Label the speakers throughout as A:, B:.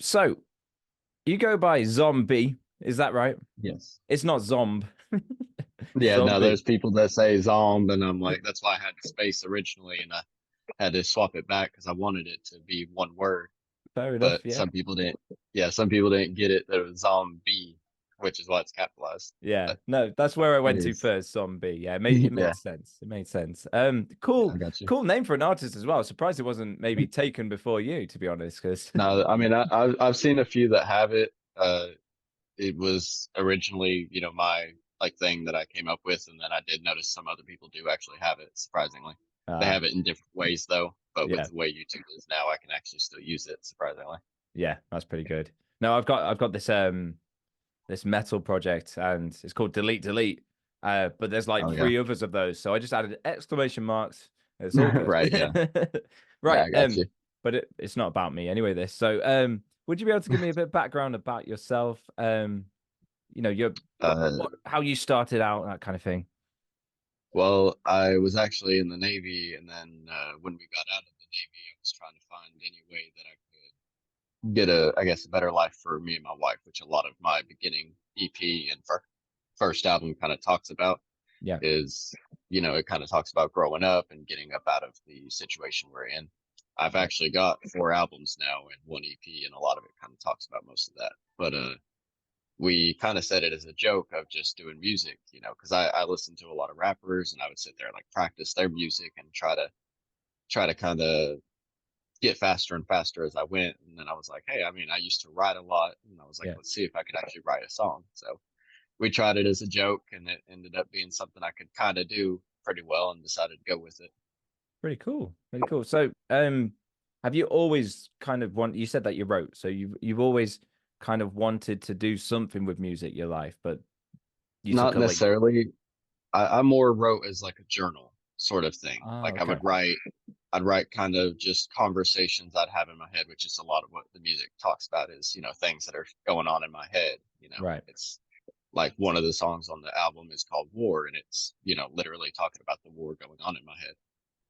A: So you go by ZomB, is that right?
B: Yes.
A: It's not Zomb.
B: Yeah, no,
A: Zombie.
B: there's people that say Zomb, and I'm like, that's why I had the space originally, and I had to swap it back because I wanted it to be one word.
A: Fair enough.
B: But
A: Yeah.
B: some people didn't. Yeah, some people didn't get it. That it was Zombie, which is why it's capitalized.
A: Yeah.
B: But
A: No, that's where I
B: it
A: went to
B: is.
A: first, Zombie. Yeah, it
B: Yeah,
A: made sense. It made sense.
B: yeah, I
A: Cool,
B: got you.
A: cool name for an artist as well. Surprised it wasn't maybe taken before you, to be honest, because
B: No, I mean, I've seen a few that have it. It was originally, my like thing that I came up with, and then I did notice some other people do actually have it. Surprisingly, they
A: uh
B: have it in different ways though. But with
A: yeah,
B: the way YouTube is now, I can actually still use it. Surprisingly.
A: yeah, that's pretty good. No, I've got this metal project and it's called Delete Delete. But there's like
B: Oh yeah.
A: three others of those. So I just added exclamation marks. It's all good.
B: Right. Yeah. Yeah.
A: Right.
B: I got you.
A: But it's not about me anyway, this. So would you be able to give me a bit of background about yourself? Your
B: Uh,
A: how you started out, that kind of thing.
B: well, I was actually in the Navy, and then when we got out of the Navy, I was trying to find any way that I could get I guess, a better life for me and my wife, which a lot of my beginning EP and first album kind of talks about.
A: Yeah.
B: Is, it kind of talks about growing up and getting up out of the situation we're in. I've actually got four albums now and one EP, and a lot of it kind of talks about most of that. But we kind of said it as a joke of just doing music, because I listened to a lot of rappers, and I would sit there and like practice their music and try to kind of get faster and faster as I went. And then I was like, hey, I mean, I used to write a lot, and I was like,
A: Yeah.
B: let's see if I could actually write a song. So we tried it as a joke, and it ended up being something I could kind of do pretty well, and decided to go with it.
A: Pretty cool. Pretty cool. So have you always kind of you said that you wrote, so you've always kind of wanted to do something with music your life, but you took
B: Not
A: a leap.
B: necessarily. I more wrote as like a journal sort of thing.
A: Ah,
B: Like
A: okay.
B: I'd write kind of just conversations I'd have in my head, which is a lot of what the music talks about is, things that are going on in my head.
A: Right.
B: It's like one of the songs on the album is called War, and it's, literally talking about the war going on in my head.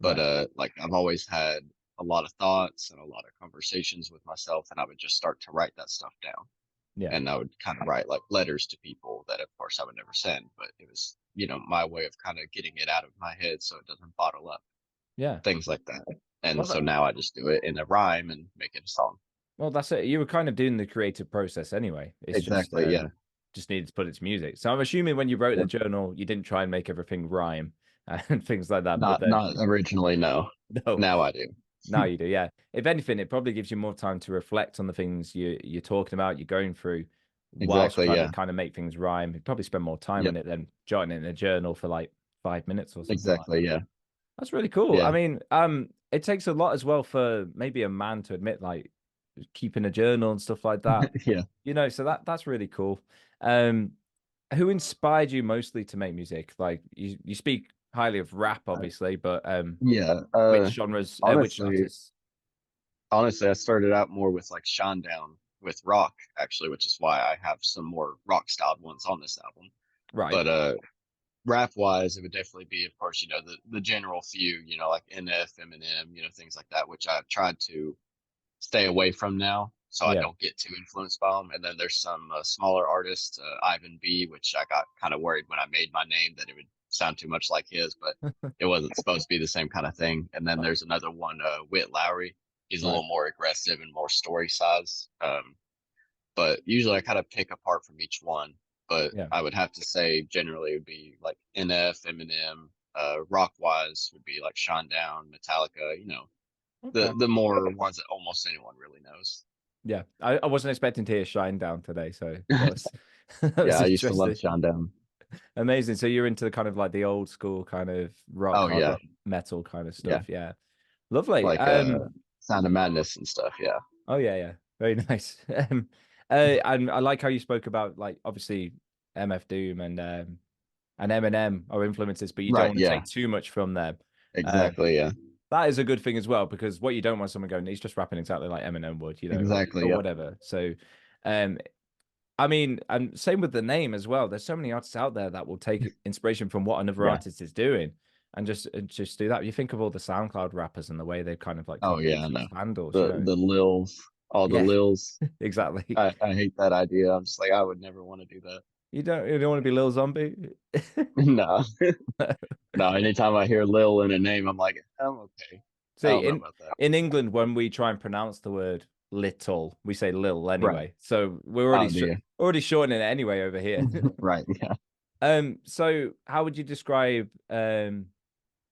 B: But
A: Right.
B: like I've always had a lot of thoughts and a lot of conversations with myself, and I would just start to write that stuff down.
A: Yeah.
B: And I would kind of write like letters to people that of course I would never send, but it was, my way of kind of getting it out of my head so it doesn't bottle up,
A: Yeah.
B: things like that. And
A: Well,
B: so now I just do it in a rhyme and make it a song.
A: that's it. You were kind of doing the creative process anyway. It's
B: Exactly. Yeah.
A: just needed to put it to music. So I'm assuming when you wrote the
B: Yep.
A: journal, you didn't try and make everything rhyme and things like that. But then
B: Not originally, no.
A: no,
B: Now I do.
A: now you do. Yeah. If anything, it probably gives you more time to reflect on the things you're talking about, you're going through, whilst
B: Exactly.
A: trying to
B: Yeah.
A: kind of make things rhyme. You probably spend more time on
B: Yep.
A: it than jotting it in a journal for like 5 minutes or something like that.
B: Exactly. Yeah.
A: That's really cool. I
B: Yeah.
A: mean, it takes a lot as well for maybe a man to admit, like keeping a journal and stuff like that.
B: Yeah.
A: So that's really cool. Um, who inspired you mostly to make music? Like you speak highly of rap, obviously, but
B: Yeah.
A: which genres, which
B: Honestly,
A: artists?
B: honestly, I started out more with like Shinedown with rock, actually, which is why I have some more rock styled ones on this album.
A: Right.
B: But rap wise, it would definitely be, of course, the general few, like NF, Eminem, things like that, which I've tried to stay away from now, so I
A: Yeah.
B: don't get too influenced by them. And then there's some smaller artists, Ivan B, which I got kind of worried when I made my name that it would sound too much like his, but it wasn't supposed to be the same kind of thing. And then there's another one, Whit Lowry. He's a
A: Right.
B: little more aggressive and more story size. But usually I kind of pick apart from each one. But
A: Yeah.
B: I would have to say generally it would be like NF, Eminem, rock wise would be like Shinedown, Metallica,
A: Okay.
B: the more ones that almost anyone really knows.
A: Yeah. I wasn't expecting to hear Shine Down today, so that was that
B: Yeah,
A: was
B: I used to love
A: interesting.
B: Shinedown.
A: Amazing. So you're into the kind of like the old school kind of rock,
B: Oh
A: hard
B: yeah,
A: rock, metal kind of
B: yeah,
A: stuff. Yeah. Lovely.
B: like Sound of Madness and stuff. Yeah,
A: Oh yeah, yeah. Very nice. And I like how you spoke about like obviously MF Doom and Eminem are influences, but you don't
B: right.
A: want to
B: Yeah,
A: take too much from them. Um,
B: exactly. Yeah,
A: that is a good thing as well, because what you don't want someone going, he's just rapping exactly like Eminem would,
B: exactly.
A: or
B: Yep.
A: whatever. So um I mean, and same with the name as well. There's so many artists out there that will take inspiration from what another
B: Yeah.
A: artist is doing and just do that. You think of all the SoundCloud rappers and the way they've kind of like
B: Oh
A: copied
B: yeah,
A: each
B: I
A: other's
B: know
A: handles.
B: the Lils. all the
A: Yeah,
B: Lils.
A: exactly.
B: I hate that idea. I'm just like, I would never want to do that.
A: You don't want to be Lil Zombie.
B: No, no. Anytime I hear Lil in a name, I'm like, I'm okay. I
A: See,
B: don't know about that.
A: in England, when we try and pronounce the word little, we say lil
B: Right.
A: anyway. So we're
B: Oh, dear.
A: already shortening it anyway over here.
B: Right. Yeah.
A: So how would you describe the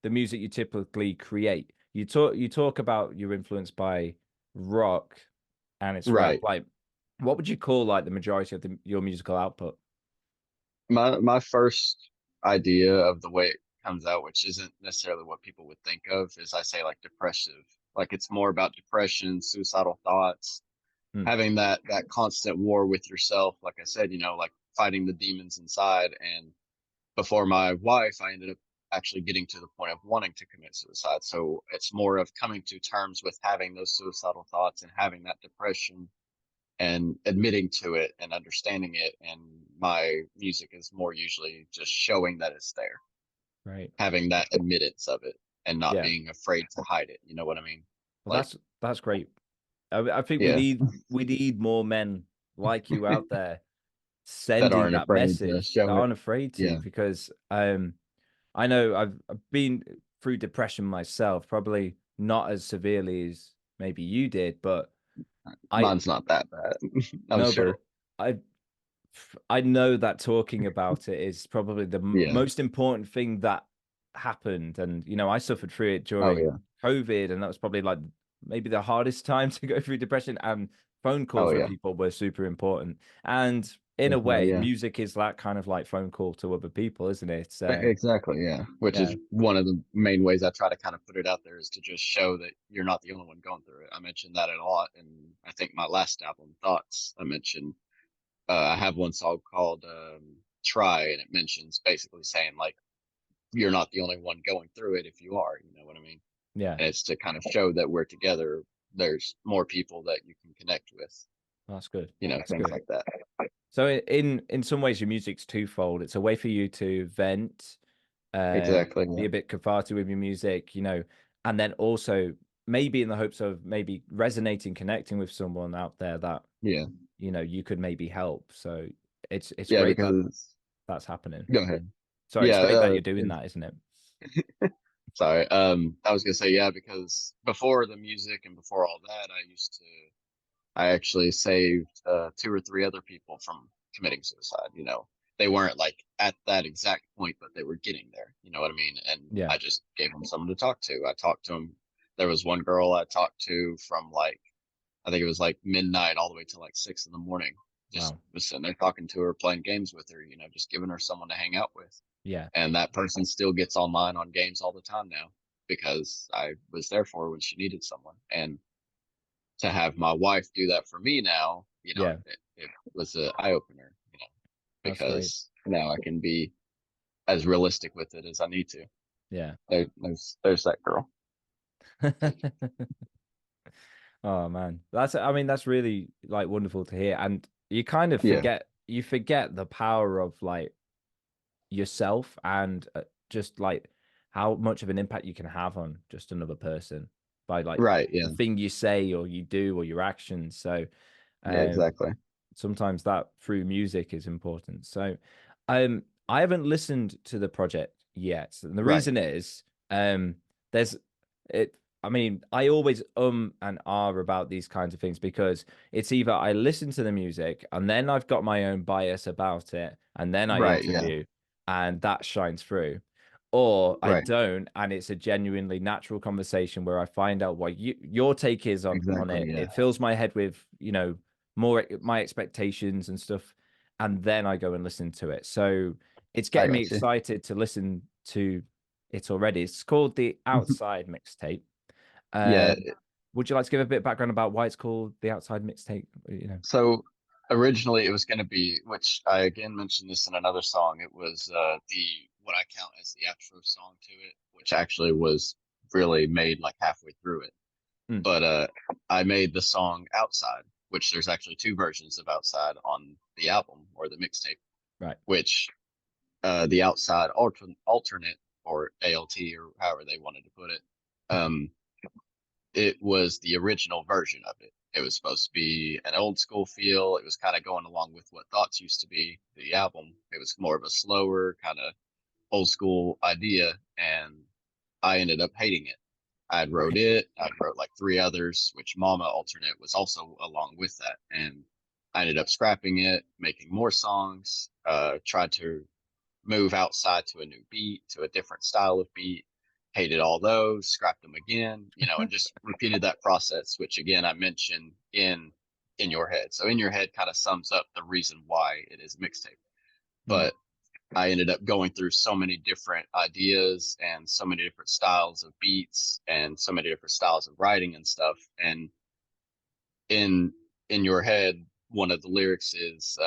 A: music you typically create? You talk about you're influenced by rock and it's rap.
B: Right.
A: Like, what would you call like the majority of your musical output?
B: My first idea of the way it comes out, which isn't necessarily what people would think of, is I say like depressive. Like it's more about depression, suicidal thoughts,
A: Hmm.
B: having that constant war with yourself. Like I said, like fighting the demons inside. And before my wife, I ended up actually getting to the point of wanting to commit suicide. So it's more of coming to terms with having those suicidal thoughts and having that depression and admitting to it and understanding it. And my music is more usually just showing that it's there,
A: Right.
B: having that admittance of it and not
A: Yeah.
B: being afraid to hide it. You know what I mean?
A: Well,
B: Like,
A: that's great. I think
B: yeah,
A: we need more men like you out there
B: that
A: sending
B: aren't
A: that
B: afraid to
A: message that
B: show it.
A: aren't afraid to
B: Yeah.
A: because I know I've been through depression myself, probably not as severely as maybe you did, but I
B: Mine's not that bad, I'm
A: no,
B: sure.
A: but I I know that talking about it is probably the
B: Yeah.
A: most important thing that happened. And, I suffered through it
B: Oh,
A: during
B: yeah.
A: COVID, and that was probably like maybe the hardest time to go through depression. And phone
B: Oh,
A: calls with
B: yeah.
A: people were super important. And in a
B: Definitely.
A: way,
B: Yeah.
A: music is that kind of like phone call to other people, isn't it?
B: Exactly. Yeah. Which
A: Yeah,
B: is one of the main ways I try to kind of put it out there is to just show that you're not the only one going through it. I mentioned that a lot. And I think my last album, Thoughts, I mentioned, I have one song called Try, and it mentions basically saying, like, you're not the only one going through it if you are, you know what I mean?
A: yeah,
B: And it's to kind of show that we're together. There's more people that you can connect with,
A: that's good. That's
B: things
A: good.
B: like that.
A: So in some ways, your music's twofold. It's a way for you to vent,
B: Exactly.
A: be
B: Yeah.
A: a bit cathartic with your music, and then also maybe in the hopes of maybe resonating, connecting with someone out there that
B: Yeah.
A: you could maybe help. So it's
B: Yeah.
A: great that
B: Because,
A: that's happening.
B: go ahead.
A: So it's
B: Yeah.
A: great that you're doing that, isn't it?
B: Sorry. I was gonna say, yeah, because before the music and before all that, I actually saved two or three other people from committing suicide. They weren't like at that exact point, but they were getting there. You know what I mean? And
A: Yeah.
B: I just gave them someone to talk to. I talked to them. There was one girl I talked to from like, I think it was like midnight all the way to like 6 in the morning. Just
A: Wow.
B: was sitting there talking to her, playing games with her, just giving her someone to hang out with.
A: Yeah.
B: And that person still gets online on games all the time now because I was there for her when she needed someone. And to have my wife do that for me now,
A: Yeah.
B: it was an eye opener,
A: That's great.
B: because now I can be as realistic with it as I need to.
A: Yeah.
B: There's that girl.
A: Oh man. I mean that's really like wonderful to hear. And you kind of
B: Yeah.
A: forget the power of like yourself and just like how much of an impact you can have on just another person by like
B: Right.
A: the
B: Yeah.
A: thing you say or you do or your actions. So
B: Yeah.
A: um
B: Exactly.
A: sometimes that through music is important. So I haven't listened to the project yet. And the
B: Right.
A: reason is there's it I mean, I always and ah about these kinds of things because it's either I listen to the music and then I've got my own bias about it and then I
B: Right. Yeah.
A: interview and that shines through. Or I
B: Right.
A: don't, and it's a genuinely natural conversation where I find out what your take is on
B: Exactly.
A: it.
B: Yeah.
A: It fills my head with, more my expectations and stuff, and then I go and listen to it. So it's
B: I
A: getting me
B: got you.
A: excited to listen to it already. It's called the Outside Mixtape.
B: Yeah.
A: Um, would you like to give a bit of background about why it's called the Outside Mixtape?
B: So originally it was going to be, which I again mentioned this in another song. It was the what I count as the outro song to it, which actually was really made like halfway through it.
A: Mm,
B: But I made the song Outside, which there's actually two versions of Outside on the album or the mixtape.
A: right.
B: Which the Outside alternate or ALT or however they wanted to put it, um, it was the original version of it. It was supposed to be an old school feel. It was kind of going along with what Thoughts used to be, the album. It was more of a slower, kind of old school idea, and I ended up hating it.
A: Right.
B: I wrote like three others, which Mama alternate was also along with that. And I ended up scrapping it, making more songs, tried to move outside to a new beat, to a different style of beat, hated all those, scrapped them again, and just repeated that process, which again I mentioned in your head. So in your head kind of sums up the reason why it is a mixtape.
A: Mm.
B: But I ended up going through so many different ideas and so many different styles of beats and so many different styles of writing and stuff. And in in your head, one of the lyrics is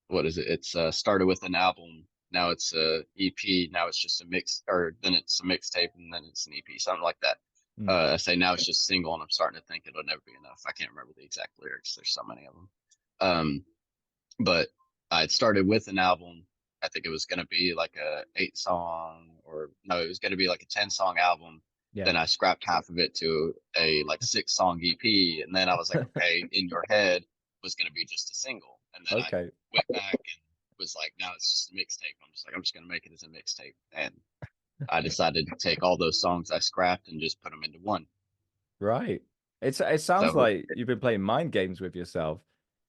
B: what is it? It's started with an album. Now it's a EP. Now it's just a mix, or then it's a mixtape, and then it's an EP, something like that.
A: Mm.
B: I say now it's just single, and I'm starting to think it'll never be enough. I can't remember the exact lyrics. There's so many of them. But I had started with an album. I think it was going to be like a 8 song, or no, it was going to be like a 10 song album.
A: Yeah.
B: Then I scrapped half of it to a like 6 song EP, and then I was like, okay, in your head was going to be just a single, and then I
A: Okay.
B: went back and was like, now it's just a mixtape. I'm just going to make it as a mixtape, and I decided to take all those songs I scrapped and just put them into one.
A: Right. It sounds
B: So
A: like you've been playing mind games with yourself,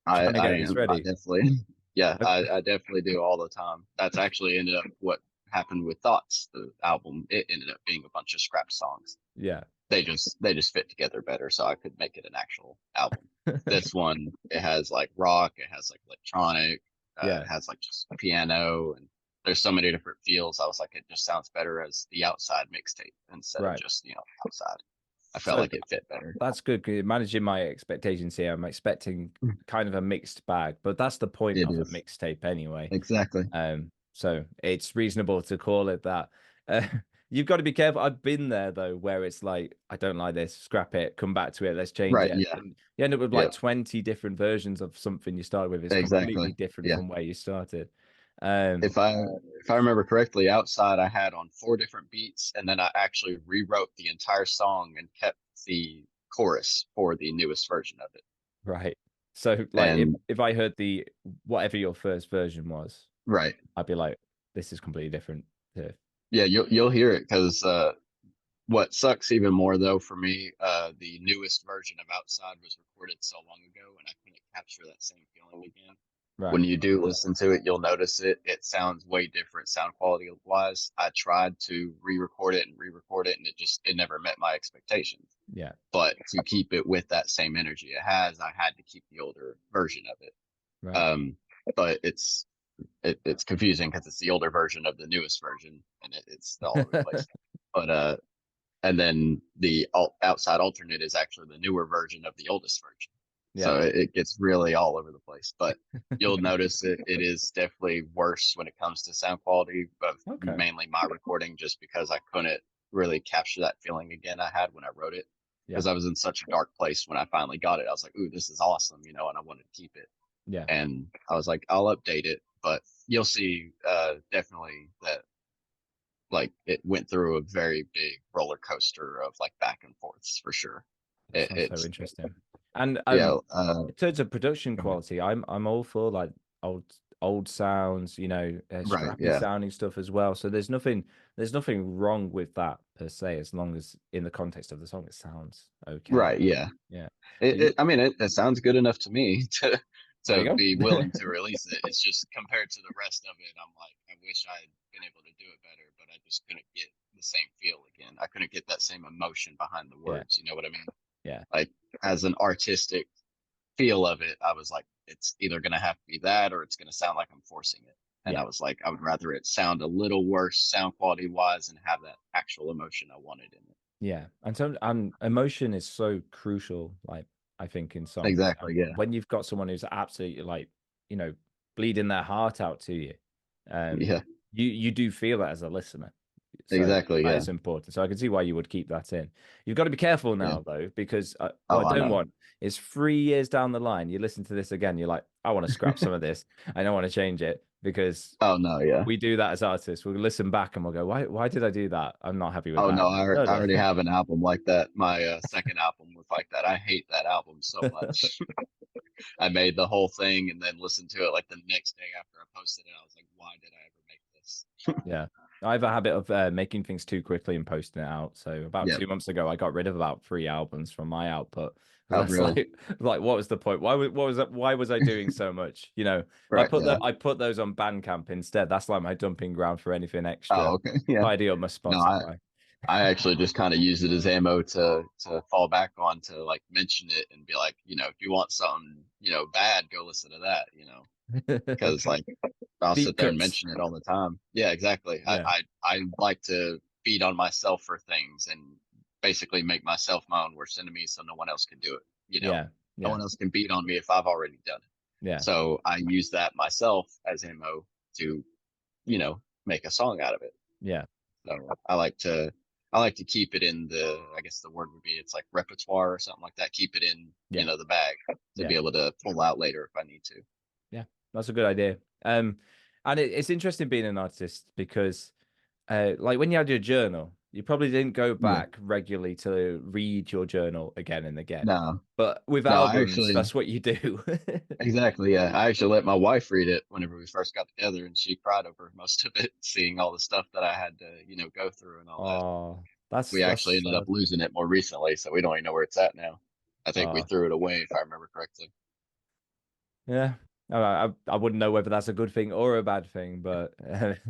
B: I
A: trying to
B: I
A: get this
B: am I
A: ready.
B: definitely yeah
A: Okay.
B: I definitely do all the time. That's actually ended up what happened with Thoughts, the album. It ended up being a bunch of scrapped songs.
A: Yeah.
B: They just fit together better, so I could make it an actual album. This one, it has like rock, it has like electronic,
A: Yeah.
B: it has like just piano, and there's so many different feels. I was like, it just sounds better as the outside mixtape instead of
A: Right.
B: just outside. I felt
A: So
B: like it fit better.
A: that's good. 'Cause managing my expectations here. I'm expecting kind of a mixed bag, but that's the point
B: It
A: of a
B: is
A: mixtape anyway.
B: exactly
A: So it's reasonable to call it that. Uh, you've got to be careful. I've been there though, where it's like, I don't like this, scrap it, come back to it, let's change
B: right.
A: it.
B: Yeah.
A: And you end up with like
B: Yep.
A: 20 different versions of something you started with. It's completely
B: Exactly.
A: different
B: Yeah.
A: from where you started. Um,
B: If I remember correctly, outside I had on 4 different beats, and then I actually rewrote the entire song and kept the chorus for the newest version of it.
A: right. So like
B: And
A: if I heard the whatever your first version was,
B: right,
A: I'd be like, this is completely different to
B: yeah, you'll hear it because what sucks even more though for me, the newest version of Outside was recorded so long ago, and I couldn't capture that same feeling again.
A: right.
B: When you do listen to it, you'll notice it. It sounds way different sound quality wise. I tried to re-record it and re-record it, and it never met my expectations.
A: Yeah.
B: But to keep it with that same energy it has, I had to keep the older version of it.
A: Right.
B: Um, but it's confusing because it's the older version of the newest version, and it's all over the place. But and then the outside alternate is actually the newer version of the oldest version,
A: Yeah.
B: so it gets really all over the place. But you'll notice it is definitely worse when it comes to sound quality, but
A: Okay.
B: mainly my recording, just because I couldn't really capture that feeling again I had when I wrote it,
A: Yeah.
B: because I was in such a dark place when I finally got it. I was like, ooh, this is awesome, and I wanted to keep it.
A: Yeah.
B: And I was like, I'll update it, but you'll see definitely that like it went through a very big roller coaster of like back and forths for sure.
A: That
B: It,
A: sounds so
B: it's
A: interesting. And
B: yeah,
A: in terms of production quality, I'm all for like old old sounds,
B: right,
A: scrappy
B: yeah,
A: sounding stuff as well. So there's nothing wrong with that per se, as long as in the context of the song it sounds okay.
B: right, yeah.
A: Yeah. But
B: I mean, it sounds good enough to me
A: there
B: to
A: you
B: be
A: go.
B: willing to release it. It's just compared to the rest of it, I'm like, I wish I had been able to do it better, but I just couldn't get the same feel again. I couldn't get that same emotion behind the
A: Yeah.
B: words. You know what I mean?
A: Yeah.
B: Like as an artistic feel of it, I was like, it's either gonna have to be that or it's gonna sound like I'm forcing it. And I
A: Yeah.
B: was like, I would rather it sound a little worse sound quality wise and have that actual emotion I wanted in it.
A: Yeah, and emotion is so crucial, like I think in songs.
B: Exactly. Yeah.
A: When you've got someone who's absolutely like, you know, bleeding their heart out to you, um,
B: Yeah.
A: you do feel that as a listener. So
B: Exactly.
A: that
B: Yeah.
A: is important. So I can see why you would keep that in. You've got to be careful
B: Yeah.
A: now, though, because what
B: Oh,
A: I
B: I
A: don't
B: know.
A: want is 3 years down the line, you listen to this again, you're like, I want to scrap some of this. I don't want to change it because
B: Oh no. Yeah.
A: we do that as artists. We'll listen back and we'll go, why did I do that? I'm not happy with
B: Oh no.
A: that.
B: I already have an album like that. My second album was like that. I hate that album so much. I made the whole thing and then listened to it like the next day after I posted it. I was like, why did I ever make this?
A: Yeah. I have a habit of making things too quickly and posting it out. So about
B: Yeah.
A: 2 months ago, I got rid of about 3 albums from my output.
B: Oh,
A: That's
B: really?
A: like what was the point? What was that? Why was I doing so much?
B: Right. Yeah.
A: I put those on Bandcamp instead. That's like my dumping ground for anything extra.
B: Oh, okay. Yeah.
A: Tidy up my
B: No,
A: Spotify.
B: I actually just kind of use it as ammo to fall back on to like mention it and be like, if you want something, bad, go listen to that, because like I'll sit
A: Deep
B: there and
A: cuts.
B: mention it all the time. Yeah, exactly. I,
A: Yeah.
B: I I like to feed on myself for things and basically make myself my own worst enemy so no one else can do it.
A: Yeah.
B: No
A: Yeah.
B: one else can beat on me if I've already done it.
A: Yeah.
B: So I use that myself as ammo to, make a song out of it.
A: Yeah.
B: So I like to keep it in I guess the word would be it's like repertoire or something like that. Keep it in,
A: Yeah.
B: the bag to
A: Yeah.
B: be able to pull out later if I need to.
A: Yeah. That's a good idea. And it's interesting being an artist because like when you had your journal, you probably didn't go
B: Yeah.
A: back regularly to read your journal again and again.
B: No,
A: But with
B: no, I
A: albums,
B: actually
A: that's what you do.
B: exactly. Yeah, I actually let my wife read it whenever we first got together, and she cried over most of it, seeing all the stuff that I had to, go through and all that.
A: Oh, that's
B: We
A: that's
B: actually ended up
A: sad.
B: losing it more recently, so we don't even know where it's at now. I think we
A: Oh,
B: threw it away, if I remember correctly.
A: yeah. I wouldn't know whether that's a good thing or a bad thing, but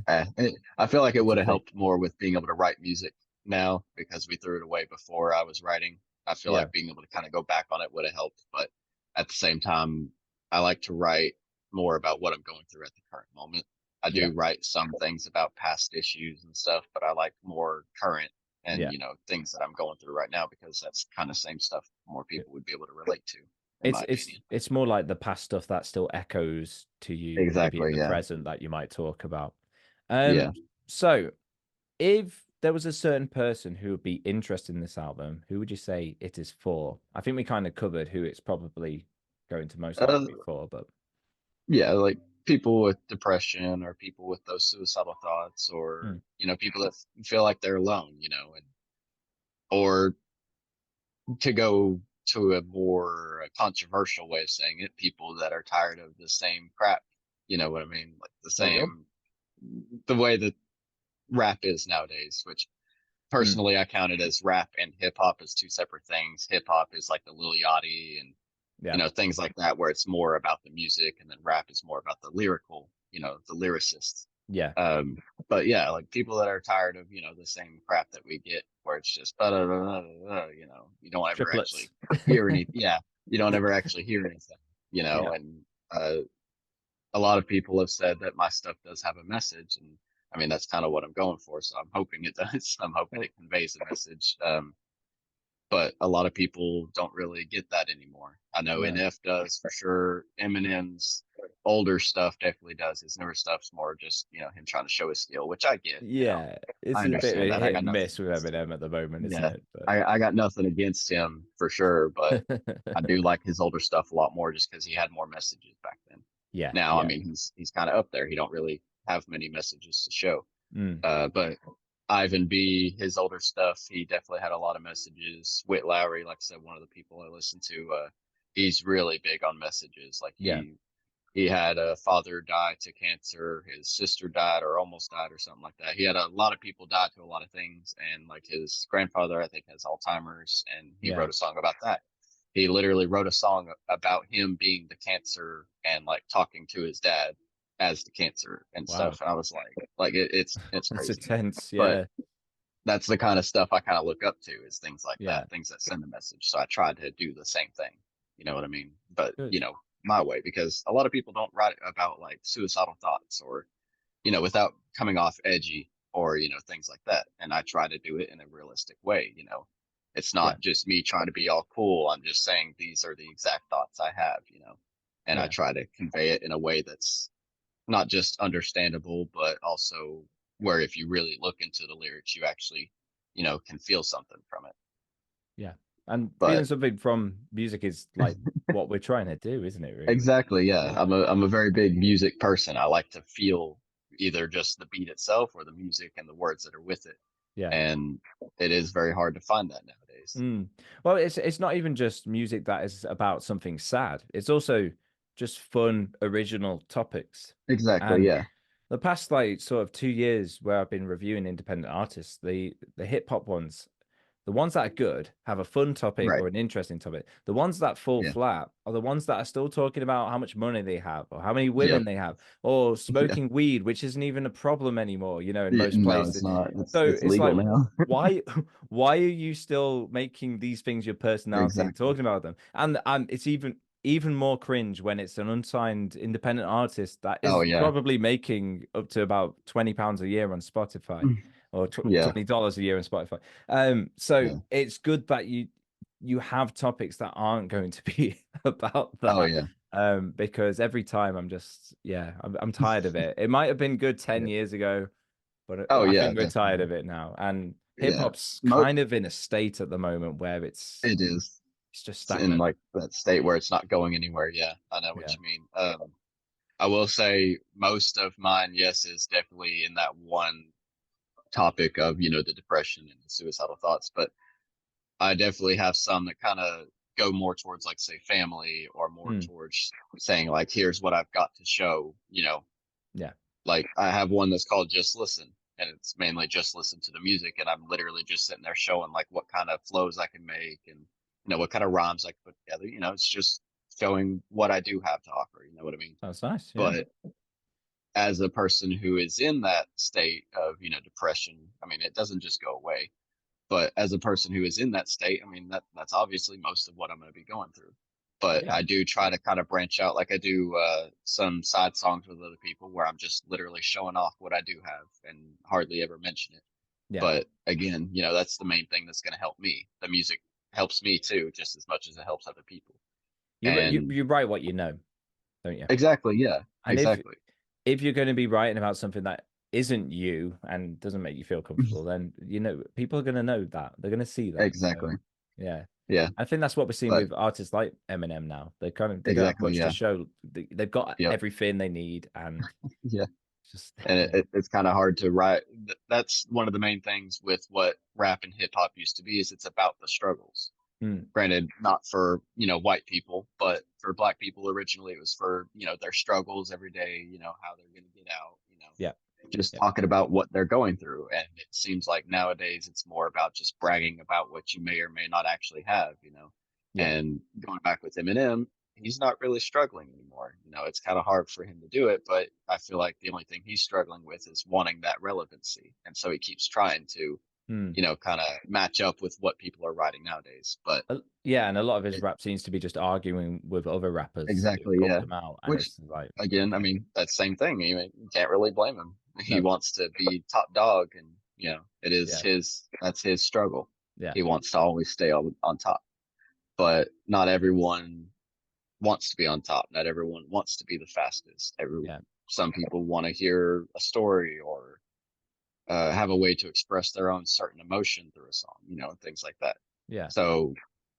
B: I feel like it
A: it's
B: would
A: a
B: have
A: thing.
B: helped more with being able to write music now because we threw it away before I was writing. I feel
A: Yeah.
B: like being able to kind of go back on it would have helped, but at the same time, I like to write more about what I'm going through at the current moment. I
A: Yeah.
B: do write some things about past issues and stuff, but I like more current and
A: Yeah.
B: things that I'm going through right now because that's kind of same stuff more people would be able to relate to, in
A: It's
B: my
A: it's
B: opinion.
A: it's more like the past stuff that still echoes to you, maybe in
B: Exactly.
A: the
B: Yeah.
A: present that you might talk about.
B: Yeah.
A: So if there was a certain person who would be interested in this album, who would you say it is for? I think we kind of covered who it's probably going to most
B: Uh,
A: likely be for, but
B: yeah, like people with depression or people with those suicidal thoughts or,
A: hmm,
B: people that feel like they're alone, and or to go to a more controversial way of saying it, people that are tired of the same crap, you know what I mean? Like
A: there you go.
B: the way that rap is nowadays, which
A: Hmm,
B: personally I count it as rap and hip hop as two separate things. Hip hop is like the Lil Yachty and
A: yeah,
B: things like that, where it's more about the music, and then rap is more about the lyrical, the lyricists.
A: yeah,
B: Um, but yeah, like people that are tired of the same crap that we get, where it's just you don't ever
A: triplets.
B: actually hear any, yeah, you don't ever actually hear anything,
A: Yeah,
B: and uh, a lot of people have said that my stuff does have a message, and I mean that's kind of what I'm going for. So I'm hoping it does. I'm hoping it conveys a message. But a lot of people don't really get that anymore. I know
A: no,
B: NF does for sure. Eminem's older stuff definitely does. His newer stuff's more just him trying to show his skill, which I get.
A: yeah,
B: I
A: it's a bit of
B: understand
A: a
B: that. I
A: hit
B: got
A: and
B: nothing
A: miss with
B: against him.
A: Eminem at the moment, isn't
B: Yeah,
A: it? But
B: I got nothing against him for sure, but I do like his older stuff a lot more just because he had more messages back then.
A: yeah,
B: Now, I
A: yeah,
B: mean, he's kind of up there. He don't really have many messages to show.
A: mm,
B: But Ivan B, his older stuff, he definitely had a lot of messages. Whit Lowry, like I said, one of the people I listen to, he's really big on messages. Like
A: yeah,
B: he had a father die to cancer, his sister died or almost died or something like that. He had a lot of people die to a lot of things, and like his grandfather, I think, has Alzheimer's, and he
A: yeah.
B: wrote a song about that. He literally wrote a song about him being the cancer and like talking to his dad as the cancer and
A: Wow,
B: stuff. And I was like it's
A: that's
B: crazy.
A: intense.
B: But
A: Yeah,
B: that's the kind of stuff I kind of look up to is things like
A: yeah,
B: that, things that send a message. So I tried to do the same thing. You know what I mean? But
A: good.
B: my way, because a lot of people don't write about like suicidal thoughts or without coming off edgy or things like that. And I try to do it in a realistic way. It's
A: Yeah,
B: not just me trying to be all cool. I'm just saying these are the exact thoughts I have. And I
A: yeah,
B: try to convey it in a way that's not just understandable, but also where if you really look into the lyrics, you actually, can feel something from it.
A: Yeah. And feeling
B: But
A: something from music is like what we're trying to do, isn't it, really?
B: exactly, yeah. I'm a very big music person. I like to feel either just the beat itself or the music and the words that are with it.
A: Yeah.
B: And it is very hard to find that nowadays.
A: Mm. Well, it's not even just music that is about something sad. It's also just fun, original topics.
B: Exactly,
A: And
B: yeah.
A: the past like sort of 2 years where I've been reviewing independent artists, the hip hop ones, the ones that are good have a fun topic
B: Right.
A: or an interesting topic. The ones that fall
B: Yeah.
A: flat are the ones that are still talking about how much money they have or how many
B: Yep.
A: women they have or
B: Yeah.
A: smoking weed, which isn't even a problem anymore, in
B: Yeah.
A: most
B: No, it's
A: places.
B: not.
A: So
B: It's
A: it's
B: legal
A: like,
B: now.
A: why why are you still making these things your personality and
B: Exactly.
A: talking about them? And it's even more cringe when it's an unsigned independent artist that
B: Oh
A: is
B: yeah.
A: probably making up to about £20 a year on Spotify or
B: Yeah.
A: $20 a year on Spotify. So
B: Yeah.
A: it's good that you have topics that aren't going to be about
B: Oh
A: that.
B: yeah.
A: Because every time I'm just I'm tired of it. It might have been good 10
B: Yeah.
A: years ago, but
B: Oh
A: I
B: yeah,
A: think we're tired
B: definitely.
A: of it now. And hip
B: Yeah.
A: hop's
B: Mo
A: kind of in a state at the moment where it's
B: it is.
A: it's just
B: It's in
A: stagnant.
B: like that state where it's not going anywhere. Yeah, I know what
A: Yeah.
B: you mean. I will say most of mine, yes, is definitely in that one topic of, the depression and the suicidal thoughts, but I definitely have some that kind of go more towards like say family or more
A: Mm,
B: towards saying like here's what I've got to show,
A: yeah.
B: like I have one that's called Just Listen, and it's mainly just listen to the music, and I'm literally just sitting there showing like what kind of flows I can make and what kind of rhymes I can put together. It's just showing what I do have to offer. You know what I mean?
A: That's nice. Yeah.
B: But as a person who is in that state of depression, I mean, it doesn't just go away. But as a person who is in that state, I mean, that's obviously most of what I'm going to be going through. But
A: Yeah.
B: I do try to kind of branch out. Like I do some side songs with other people where I'm just literally showing off what I do have and hardly ever mention it.
A: Yeah.
B: But again, that's the main thing that's going to help me. The music helps me too, just as much as it helps other people. And
A: You write what you know, don't you?
B: exactly, yeah,
A: And
B: exactly.
A: if you're going to be writing about something that isn't you and doesn't make you feel comfortable, then people are going to know that. They're going to see that. So
B: Exactly.
A: yeah.
B: Yeah.
A: I think that's what we're seeing
B: But
A: with artists like Eminem now. They don't have
B: exactly,
A: much to
B: yeah.
A: show. They've got
B: Yep.
A: everything they need, and
B: Yeah.
A: just
B: And
A: yeah,
B: it's kind of hard to write. That's one of the main things with what rap and hip hop used to be is it's about the struggles.
A: mm,
B: Granted, not for white people, but for black people originally, it was for their struggles every day. How they're going to get out.
A: yeah,
B: Just
A: yeah,
B: talking about what they're going through. And it seems like nowadays it's more about just bragging about what you may or may not actually have.
A: yeah,
B: And going back with Eminem, he's not really struggling anymore. It's kind of hard for him to do it, but I feel like the only thing he's struggling with is wanting that relevancy. And so he keeps trying to,
A: mm.
B: kind of match up with what people are writing nowadays. But
A: Yeah. And a lot of his
B: it,
A: rap seems to be just arguing with other rappers who
B: exactly,
A: called
B: yeah.
A: him out, and
B: Which,
A: it's like,
B: again, I
A: okay,
B: mean, that's the same thing. You can't really blame him. He
A: no,
B: wants to be top dog, and, it is
A: yeah,
B: that's his struggle.
A: yeah,
B: He wants to always stay on top. But not everyone wants to be on top. Not everyone wants to be the fastest.
A: yeah,
B: Some people want to hear a story or have a way to express their own certain emotion through a song, and things like that.
A: yeah,
B: So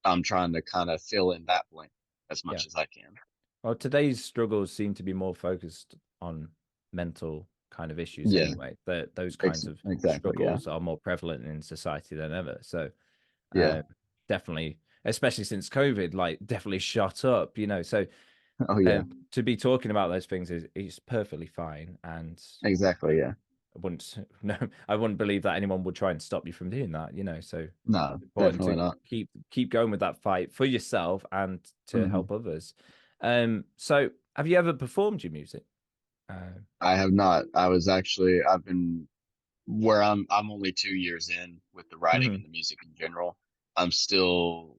B: I'm trying to kind of fill in that blank as
A: yeah.
B: much as I can.
A: Well, today's struggles seem to be more focused on mental kind of issues
B: Yeah,
A: anyway. That those kinds of
B: exactly. Yeah,
A: struggles are more prevalent in society than ever. So
B: yeah.
A: definitely, especially since COVID, like definitely shot up. So
B: Oh yeah,
A: to be talking about those things is perfectly fine. And
B: exactly. Yeah.
A: I wouldn't no, I wouldn't believe that anyone would try and stop you from doing that. So
B: No,
A: important
B: definitely
A: to
B: not.
A: keep going with that fight for yourself and to
B: Hmm.
A: help others. So have you ever performed your music? Uh,
B: I have not. I've been where I'm only 2 years in with the writing
A: mhm.
B: and the music in general. I'm still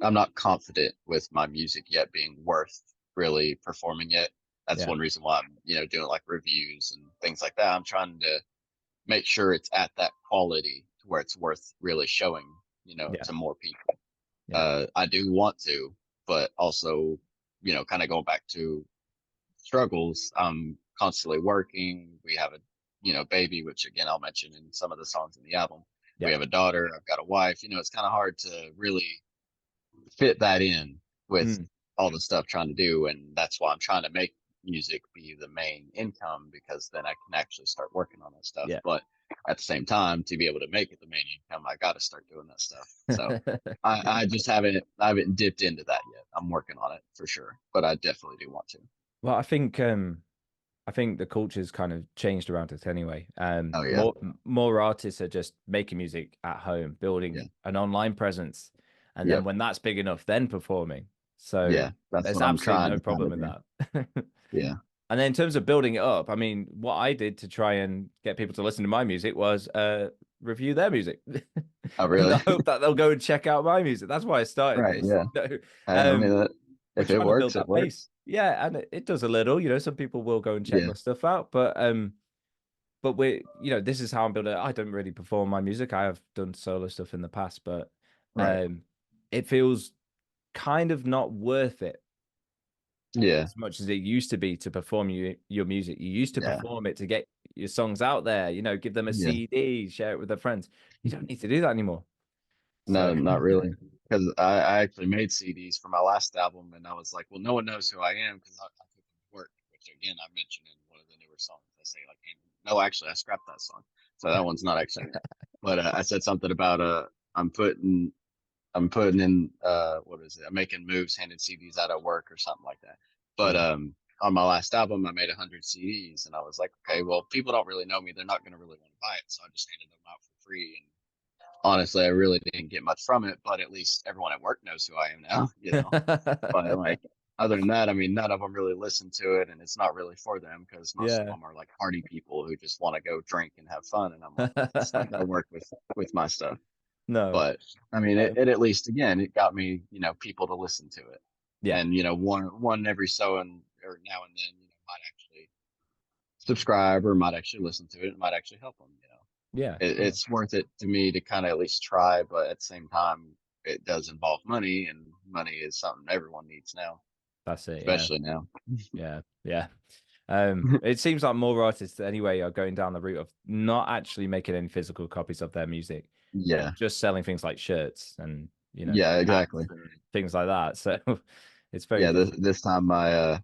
B: I'm not confident with my music yet being worth really performing it. That's
A: Yeah,
B: one reason why I'm, doing like reviews and things like that. I'm trying to make sure it's at that quality to where it's worth really showing,
A: yeah,
B: to more people.
A: yeah,
B: I do want to, but also, kind of going back to struggles. I'm constantly working. We have a baby, which again I'll mention in some of the songs in the album. We
A: Yeah.
B: have a daughter. I've got a wife. It's kind of hard to really fit that in with
A: Mm,
B: all the stuff trying to do, and that's why I'm trying to make music be the main income because then I can actually start working on that stuff.
A: yeah.
B: But at the same time, to be able to make it the main income, I got to start doing that stuff. So I just haven't dipped into that yet. I'm working on it for sure, but I definitely do want to.
A: Well, I think the culture's kind of changed around it anyway.
B: Oh yeah,
A: More artists are just making music at home,
B: yeah,
A: building an online presence, and then
B: yep,
A: when that's big enough, then performing. So
B: yeah. That's
A: there's
B: what I'm
A: absolutely
B: trying
A: no
B: to kind
A: problem
B: of
A: with
B: do.
A: that.
B: Yeah.
A: And then in terms of building it up, I mean, what I did to try and get people to listen to my music was review their music,
B: Oh
A: in
B: really?
A: the hope that they'll go and check out my music. That's why I started
B: Right.
A: this.
B: Yeah. I mean,
A: We're
B: if it
A: trying to build
B: works, it
A: that
B: works.
A: base. Yeah, and it does a little. Some people will go and check
B: Yeah.
A: my stuff out, but this is how I'm building it. I don't really perform my music. I have done solo stuff in the past, but
B: Right.
A: um, it feels kind of not worth it
B: Yeah.
A: as much as it used to be to perform your music. You used to
B: Yeah.
A: perform it to get your songs out there, give them a
B: Yeah.
A: CD, share it with their friends. You don't need to do that anymore. So
B: No, not really. Because I actually made CDs for my last album, and I was like, well, no one knows who I am because I took them to work, which again I mentioned in one of the newer songs. I say like, hey, no, actually, I scrapped that song, so that one's not actually in it. But I said something about I'm putting I'm putting in what is it? I'm making moves, handing CDs out at work or something like that. But
A: yeah.
B: on my last album, I made 100 CDs, and I was like, okay, well, people don't really know me; they're not going to really want to buy it, so I just handed them out for free. And honestly, I really didn't get much from it, but at least everyone at work knows who I am now, you know. But like other than that, I mean, none of them really listen to it, and it's not really for them because most of
A: Yeah.
B: them are like party people who just want to go drink and have fun, and I'm like, it's not going to work with my stuff.
A: No.
B: But I mean,
A: Um,
B: it at least again, it got me, people to listen to it,
A: yeah.
B: and one every so and or now and then, might actually subscribe or might actually listen to it. It might actually help them.
A: Yeah. Yeah.
B: It's worth it to me to kind of at least try, but at the same time, it does involve money, and money is something everyone needs now,
A: That's it. Yeah.
B: especially now.
A: Yeah. Yeah. It seems like more artists anyway are going down the route of not actually making any physical copies of their music
B: Yeah,
A: and just selling things like shirts and
B: yeah,
A: hats
B: exactly.
A: and things like that. So it's very
B: Yeah, this
A: different.
B: this time I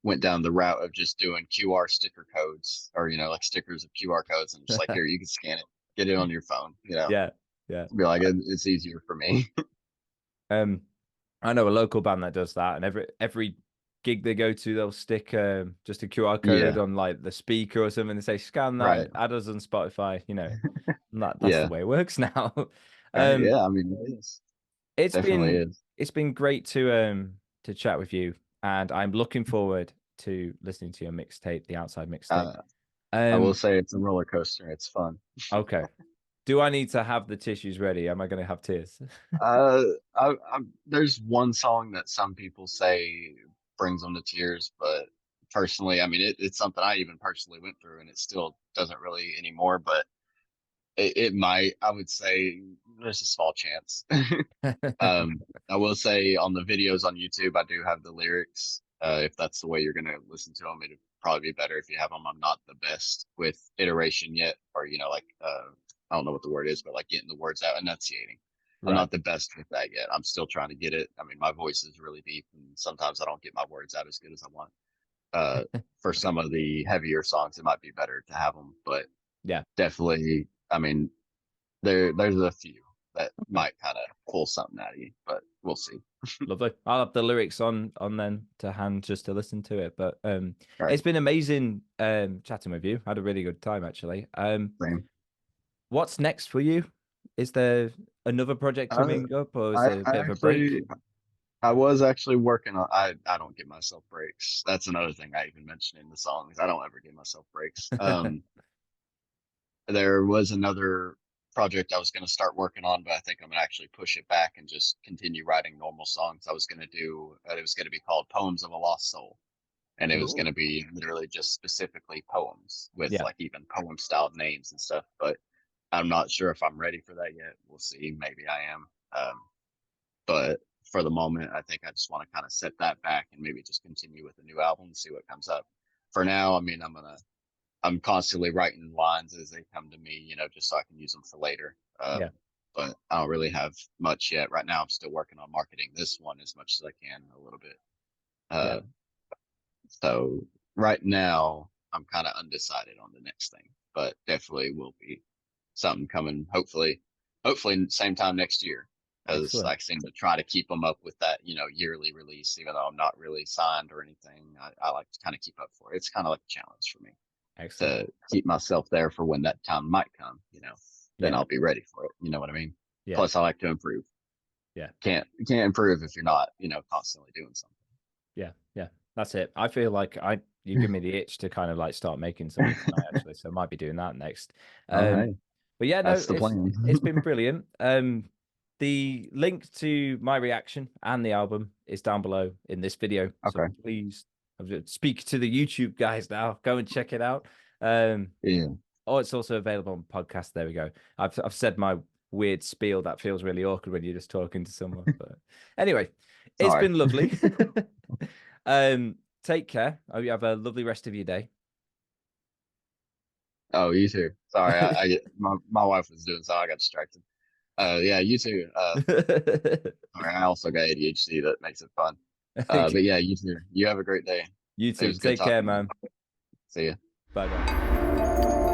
B: went down the route of just doing QR sticker codes, or like stickers of QR codes, and just like, here, you can scan it, get it on your phone,
A: Yeah. Yeah.
B: be like, it's easier for me.
A: Um, I know a local band that does that, and every gig they go to, they'll stick just a QR code
B: Yeah,
A: on like the speaker or something. They say, "Scan
B: right.
A: that, add us on Spotify." And that's the
B: Yeah,
A: way it works now.
B: right.
A: Um,
B: Yeah, I mean, it is.
A: it's
B: Definitely
A: been
B: is.
A: it's been great to chat with you, and I'm looking forward to listening to your mixtape, the Outside Mixtape.
B: Uh, I will
A: Um,
B: say it's a roller coaster. It's fun.
A: okay. Do I need to have the tissues ready? Am I going to have tears?
B: Uh, there's one song that some people say brings them to tears, but personally, I mean, it's something I even personally went through, and it still doesn't really anymore. But it might. I would say there's a small chance. Um, I will say on the videos on YouTube, I do have the lyrics. If that's the way you're gonna listen to them, it'd probably be better if you have them. I'm not the best with iteration yet, or like I don't know what the word is, but like getting the words out, enunciating. I'm
A: Right.
B: not the best with that yet. I'm still trying to get it. I mean, my voice is really deep, and sometimes I don't get my words out as good as I want. Uh, for some of the heavier songs, it might be better to have them, but
A: Yeah.
B: definitely, I mean, there's a few that
A: Okay.
B: might kind of pull something out of you, but we'll see.
A: Lovely. I'll have the lyrics on then to hand just to listen to it. But
B: All right,
A: it's been amazing chatting with you. Had a really good time actually.
B: same.
A: What's next for you? Is there another project
B: Uh,
A: coming up, or is
B: I
A: there a
B: I
A: bit of a break?
B: actually I was actually working on. I don't give myself breaks. That's another thing I even mentioned in the songs. I don't ever give myself breaks. There was another project I was going to start working on, but I think I'm going to actually push it back and just continue writing normal songs. I was going to do. It was going to be called Poems of a Lost Soul, and it was going
A: Ooh.
B: to be literally just specifically poems with
A: Yeah.
B: like even poem styled names and stuff. But I'm not sure if I'm ready for that yet. We'll see. Maybe I am. But for the moment, I think I just want to kind of set that back and maybe just continue with a new album and see what comes up. For now, I mean, I'm constantly writing lines as they come to me, just so I can use them for later.
A: Yeah,
B: But I don't really have much yet. Right now, I'm still working on marketing this one as much as I can, a little bit.
A: yeah,
B: Uh, so right now, I'm kind of undecided on the next thing, but definitely will be something coming. Hopefully, same time next year. As
A: excellent,
B: I seem to try to keep them up with that, yearly release, even though I'm not really signed or anything. I like to kind of keep up for it. It's kind of like a challenge for me
A: excellent.
B: to keep myself there for when that time might come. Then
A: Yeah,
B: I'll be ready for it. You know what I mean?
A: yeah,
B: Plus, I like to improve.
A: yeah,
B: Can't improve if you're not, constantly doing something.
A: yeah, yeah. That's it. I feel like you give me the itch to kind of like start making something tonight, actually. So I might be doing that next.
B: Oh,
A: Um,
B: hey,
A: but yeah, no,
B: that's the plan.
A: it's been brilliant. The link to my reaction and the album is down below in this video. So
B: Okay.
A: please speak to the YouTube guys now. Go and check it out. Um,
B: Yeah.
A: oh, it's also available on podcast. There we go. I've said my weird spiel that feels really awkward when you're just talking to someone. But anyway, it's
B: Sorry.
A: been lovely. Take care. Hope you have a lovely rest of your day.
B: Oh, you too. Sorry, I get my wife was doing so I got distracted. Yeah, you too. Sorry, I also got ADHD that makes it fun. But yeah, you too. You have a great day.
A: You
B: It
A: too.
B: was good
A: Take care,
B: talking to you.
A: man.
B: See ya.
A: Bye bye.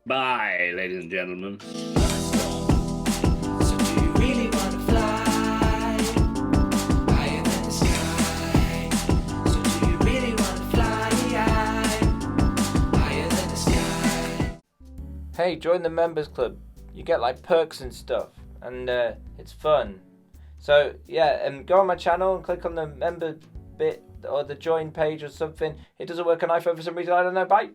C: Bye, ladies and gentlemen.
D: So do you really wanna fly higher than the sky? So do you really wanna fly higher than the sky?
A: Hey, join the members club. You get like perks and stuff, and it's fun. So yeah, go on my channel and click on the member bit or the join page or something. It doesn't work on iPhone for some reason. I don't know. Bye.